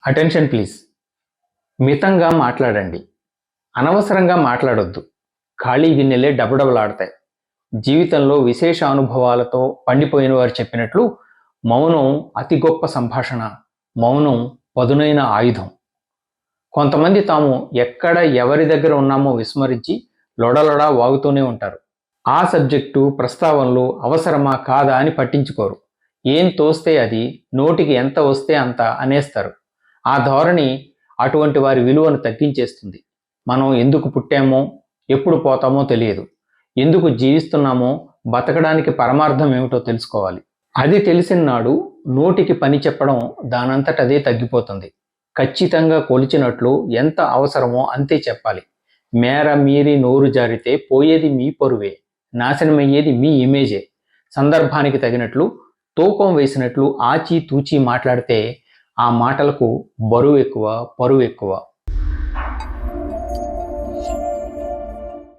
Attention please. మితంగా మాట్లాడండి. అనవసరంగా మాట్లాడొద్దు. ఖాళీ గిన్నెలే డబడబలాడతాయి. జీవితంలో విశేష అనుభవాలతో పండిపోయిన వారు చెప్పినట్లు మౌనం అతి గొప్ప సంభాషణ. మౌనం పదునైన ఆయుధం. కొంతమంది తాము ఎక్కడ ఎవరి దగ్గర ఉన్నామో విస్మరించి లొడలొడ వాగుతూనే ఉంటారు. ఆ సబ్జెక్టు ప్రస్తావనలు అవసరమా కాదా అని పట్టించుకోరు. ఏం తోస్తే అది, నోటికి ఎంత వస్తే అంత అనేస్తారు. ఆ ధోరణి అటువంటి వారి విలువను తగ్గించేస్తుంది. మనం ఎందుకు పుట్టామో, ఎప్పుడు పోతామో తెలియదు. ఎందుకు జీవిస్తున్నామో, బతకడానికి పరమార్థం ఏమిటో తెలుసుకోవాలి. అది తెలిసిన నాడు నోటికి పని చెప్పడం దానంతటదే తగ్గిపోతుంది. ఖచ్చితంగా కొలిచినట్లు ఎంత అవసరమో అంతే చెప్పాలి. మేర మీరి నోరు జారితే పోయేది మీ పరువే, నాశనమయ్యేది మీ ఇమేజే. సందర్భానికి తగినట్లు, తూకం వేసినట్లు ఆచి తూచి మాట్లాడితే ఆ మాటలకు బరువు ఎక్కువ, పరువు ఎక్కువ.